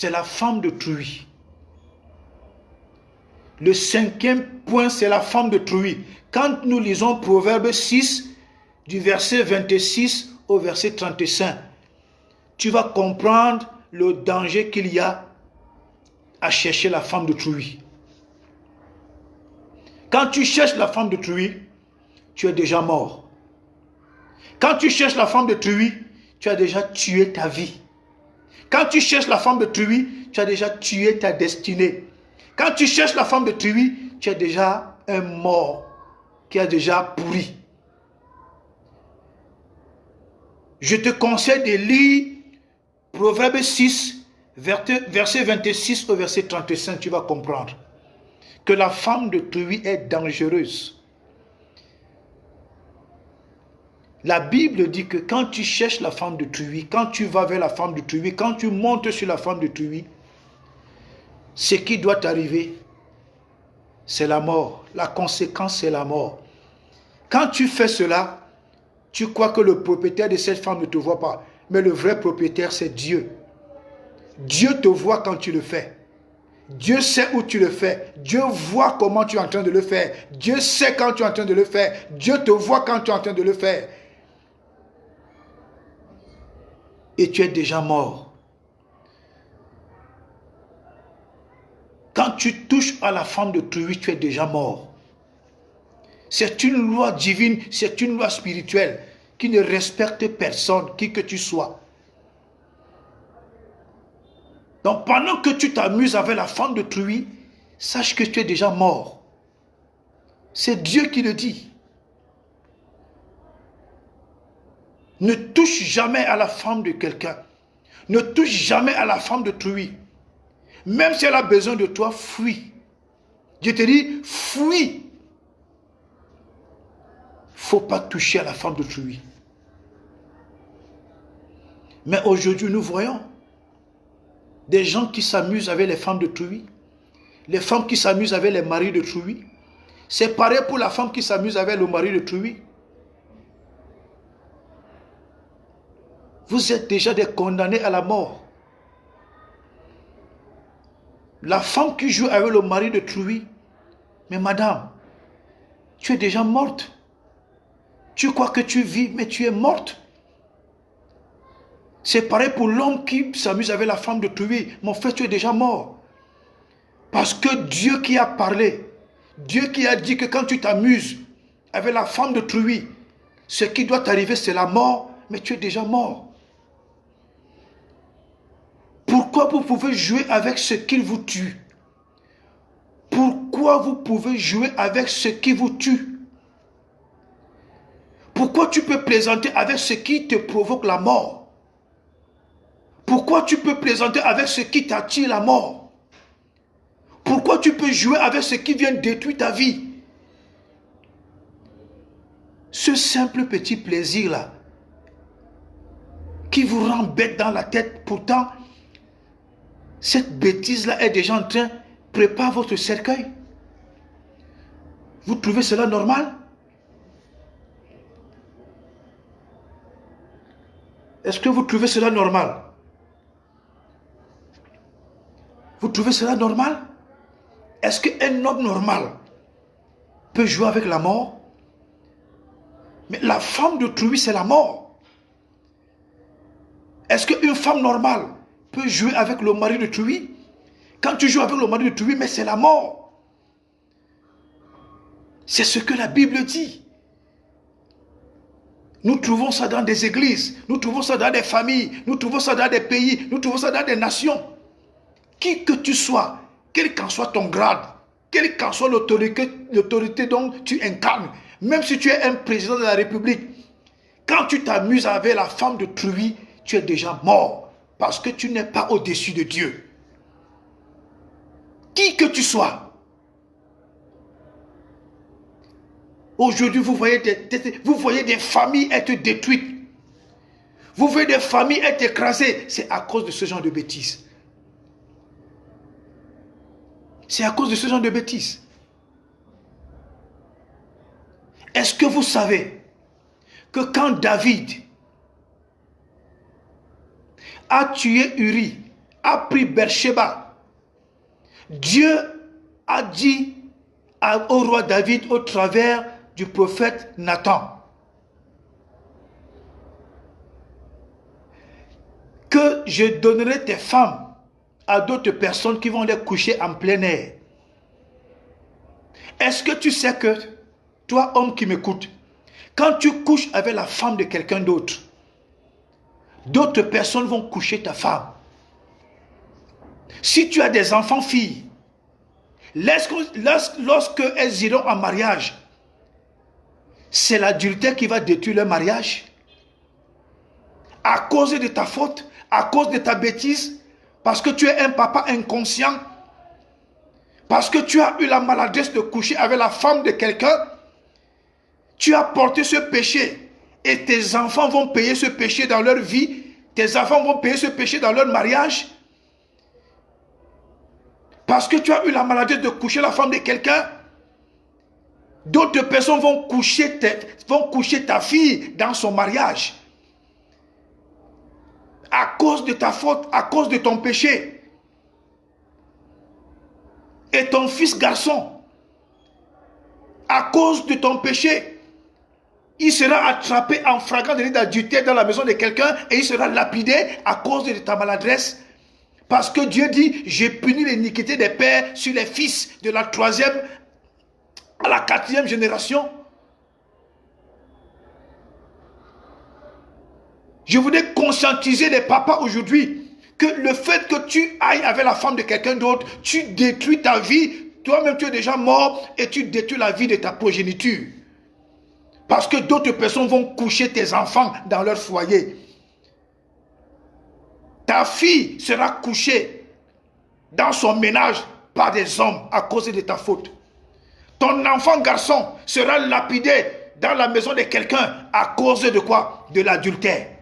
c'est la femme de Trui. Le 5e point, c'est la femme de Trui. Quand nous lisons Proverbe 6, du verset 26 au verset 35, tu vas comprendre le danger qu'il y a à chercher la femme de Trui. Quand tu cherches la femme de Trui, tu es déjà mort. Quand tu cherches la femme de Trui, tu as déjà tué ta vie. Quand tu cherches la femme de Trui, tu as déjà tué ta destinée. Quand tu cherches la femme de Trui, tu es déjà un mort qui a déjà pourri. Je te conseille de lire Proverbe 6, verset 26 au verset 35, tu vas comprendre que la femme de Trui est dangereuse. La Bible dit que quand tu cherches la femme de Trui, quand tu vas vers la femme de Trui, quand tu montes sur la femme de Trui, ce qui doit t'arriver, c'est la mort. La conséquence, c'est la mort. Quand tu fais cela, tu crois que le propriétaire de cette femme ne te voit pas. Mais le vrai propriétaire, c'est Dieu. Dieu te voit quand tu le fais. Dieu sait où tu le fais. Dieu voit comment tu es en train de le faire. Dieu sait quand tu es en train de le faire. Dieu te voit quand tu es en train de le faire. Et tu es déjà mort. Quand tu touches à la femme de Trui, tu es déjà mort. C'est une loi divine, c'est une loi spirituelle qui ne respecte personne, qui que tu sois. Donc pendant que tu t'amuses avec la femme de Trui, sache que tu es déjà mort. C'est Dieu qui le dit. Ne touche jamais à la femme de quelqu'un. Ne touche jamais à la femme de Trui. Même si elle a besoin de toi, fuis. Je te dis, fuis. Faut pas toucher à la femme de Trui. Mais aujourd'hui, nous voyons des gens qui s'amusent avec les femmes de Trui, les femmes qui s'amusent avec les maris de Trui. C'est pareil pour la femme qui s'amuse avec le mari de Trui. Vous êtes déjà des condamnés à la mort. La femme qui joue avec le mari de Trui, mais madame, tu es déjà morte. Tu crois que tu vis, mais tu es morte. C'est pareil pour l'homme qui s'amuse avec la femme de Trui. Mon frère, tu es déjà mort. Parce que Dieu qui a parlé, Dieu qui a dit que quand tu t'amuses avec la femme de Trui, ce qui doit t'arriver, c'est la mort, mais tu es déjà mort. Pourquoi vous pouvez jouer avec ce qui vous tue? Pourquoi vous pouvez jouer avec ce qui vous tue? Pourquoi tu peux plaisanter avec ce qui te provoque la mort? Pourquoi tu peux plaisanter avec ce qui t'attire la mort? Pourquoi tu peux jouer avec ce qui vient détruire ta vie? Ce simple petit plaisir-là, qui vous rend bête dans la tête, pourtant, cette bêtise-là est déjà en train, prépare votre cercueil. Vous trouvez cela normal? Est-ce que vous trouvez cela normal? Vous trouvez cela normal? Est-ce qu'un homme normal peut jouer avec la mort? Mais la femme de Trui, c'est la mort. Est-ce qu'une femme normale peut jouer avec le mari de Trui? Quand tu joues avec le mari de Trui, mais c'est la mort. C'est ce que la Bible dit. Nous trouvons ça dans des églises, nous trouvons ça dans des familles, nous trouvons ça dans des pays, nous trouvons ça dans des nations. Qui que tu sois, quel qu'en soit ton grade, quelle qu'en soit l'autorité dont tu incarnes, même si tu es un président de la République, quand tu t'amuses avec la femme de Trui, tu es déjà mort, parce que tu n'es pas au-dessus de Dieu. Qui que tu sois. Aujourd'hui, vous voyez des familles être détruites. Vous voyez des familles être écrasées. C'est à cause de ce genre de bêtises. C'est à cause de ce genre de bêtises. Est-ce que vous savez que quand David a tué Uri a pris Beersheba. Dieu a dit au roi David au travers du prophète Nathan que je donnerai tes femmes à d'autres personnes qui vont les coucher en plein air. Est-ce que tu sais que, toi homme qui m'écoute, quand tu couches avec la femme de quelqu'un d'autre, d'autres personnes vont coucher ta femme. Si tu as des enfants filles, lorsque elles iront en mariage, c'est l'adultère qui va détruire leur mariage. À cause de ta faute, à cause de ta bêtise, parce que tu es un papa inconscient, parce que tu as eu la maladresse de coucher avec la femme de quelqu'un, tu as porté ce péché et tes enfants vont payer ce péché dans leur vie, tes enfants vont payer ce péché dans leur mariage. Parce que tu as eu la maladresse de coucher la femme de quelqu'un, d'autres personnes vont coucher ta fille dans son mariage. À cause de ta faute, à cause de ton péché. Et ton fils garçon, à cause de ton péché, il sera attrapé en flagrant délit d'adultère dans la maison de quelqu'un et il sera lapidé à cause de ta maladresse. Parce que Dieu dit, j'ai puni l'iniquité des pères sur les fils de la 3e à la 4e génération. Je voudrais conscientiser les papas aujourd'hui que le fait que tu ailles avec la femme de quelqu'un d'autre, tu détruis ta vie. Toi-même, tu es déjà mort et tu détruis la vie de ta progéniture. Parce que d'autres personnes vont coucher tes enfants dans leur foyer. Ta fille sera couchée dans son ménage par des hommes à cause de ta faute. Ton enfant garçon sera lapidé dans la maison de quelqu'un à cause de quoi? De l'adultère.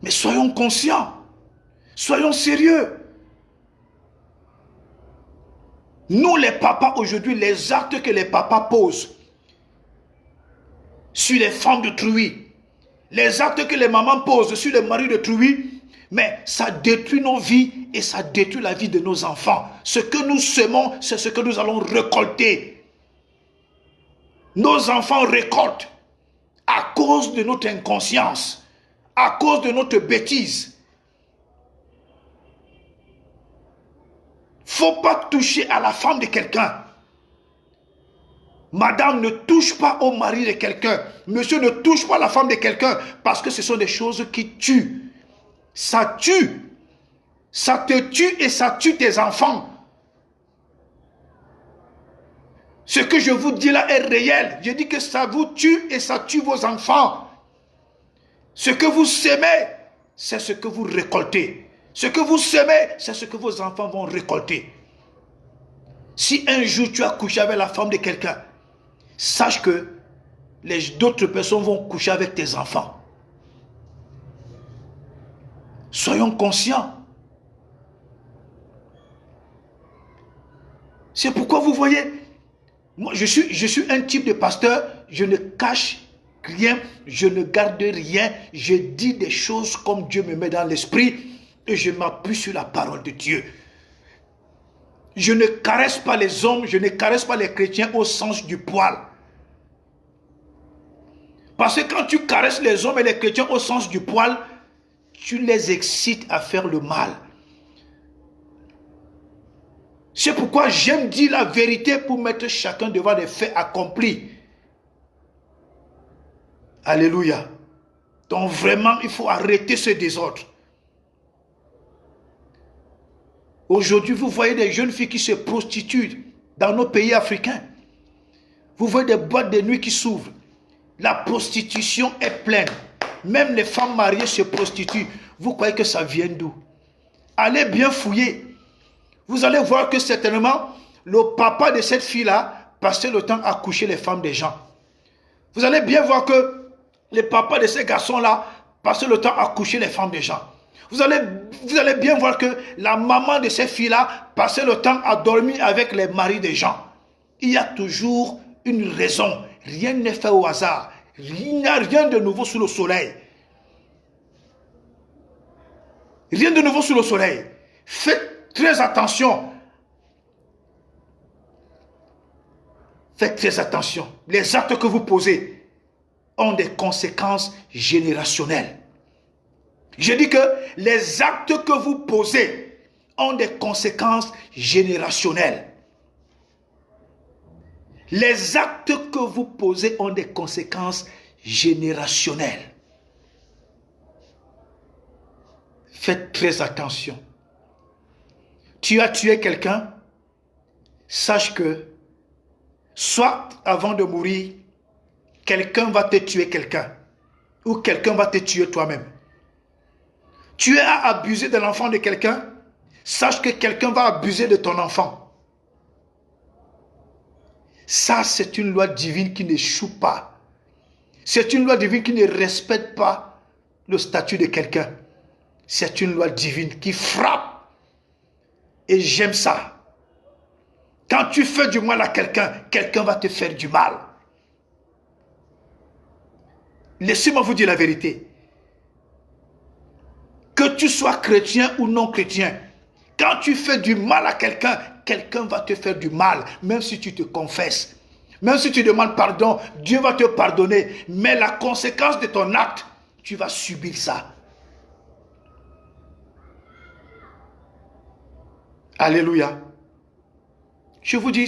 Mais soyons conscients, soyons sérieux. Nous les papas aujourd'hui, les actes que les papas posent sur les femmes d'autrui, les actes que les mamans posent sur les maris d'autrui, mais ça détruit nos vies et ça détruit la vie de nos enfants. Ce que nous semons, c'est ce que nous allons récolter. Nos enfants récoltent à cause de notre inconscience, à cause de notre bêtise. Faut pas toucher à la femme de quelqu'un. Madame, ne touche pas au mari de quelqu'un. Monsieur, ne touche pas à la femme de quelqu'un. Parce que ce sont des choses qui tuent. Ça tue. Ça te tue et ça tue tes enfants. Ce que je vous dis là est réel. Je dis que ça vous tue et ça tue vos enfants. Ce que vous semez, c'est ce que vous récoltez. Ce que vous semez, c'est ce que vos enfants vont récolter. Si un jour tu as couché avec la femme de quelqu'un, sache que d'autres personnes vont coucher avec tes enfants. Soyons conscients. C'est pourquoi vous voyez, moi je suis un type de pasteur, je ne cache rien, je ne garde rien, je dis des choses comme Dieu me met dans l'esprit et je m'appuie sur la parole de Dieu. Je ne caresse pas les hommes, je ne caresse pas les chrétiens au sens du poil. Parce que quand tu caresses les hommes et les chrétiens au sens du poil, tu les excites à faire le mal. C'est pourquoi j'aime dire la vérité pour mettre chacun devant des faits accomplis. Alléluia. Donc vraiment, il faut arrêter ce désordre. Aujourd'hui, vous voyez des jeunes filles qui se prostituent dans nos pays africains. Vous voyez des boîtes de nuit qui s'ouvrent. La prostitution est pleine. Même les femmes mariées se prostituent. Vous croyez que ça vient d'où? Allez bien fouiller. Vous allez voir que certainement, le papa de cette fille-là passait le temps à coucher les femmes des gens. Vous allez bien voir que les papas de ces garçons-là passaient le temps à coucher les femmes des gens. Vous allez bien voir que la maman de ces filles-là passait le temps à dormir avec les maris des gens. Il y a toujours une raison. Rien n'est fait au hasard. Il n'y a rien de nouveau sous le soleil. Rien de nouveau sous le soleil. Faites très attention. Faites très attention. Les actes que vous posez ont des conséquences générationnelles. Je dis que les actes que vous posez ont des conséquences générationnelles. Les actes que vous posez ont des conséquences générationnelles. Faites très attention. Tu as tué quelqu'un, sache que soit avant de mourir, quelqu'un va te tuer quelqu'un ou quelqu'un va te tuer toi-même. Tu as abusé de l'enfant de quelqu'un, sache que quelqu'un va abuser de ton enfant. Ça, c'est une loi divine qui n'échoue pas. C'est une loi divine qui ne respecte pas le statut de quelqu'un. C'est une loi divine qui frappe. Et j'aime ça. Quand tu fais du mal à quelqu'un, quelqu'un va te faire du mal. Laissez-moi vous dire la vérité. Que tu sois chrétien ou non chrétien, quand tu fais du mal à quelqu'un, quelqu'un va te faire du mal, même si tu te confesses. Même si tu demandes pardon, Dieu va te pardonner. Mais la conséquence de ton acte, tu vas subir ça. Alléluia. Je vous dis,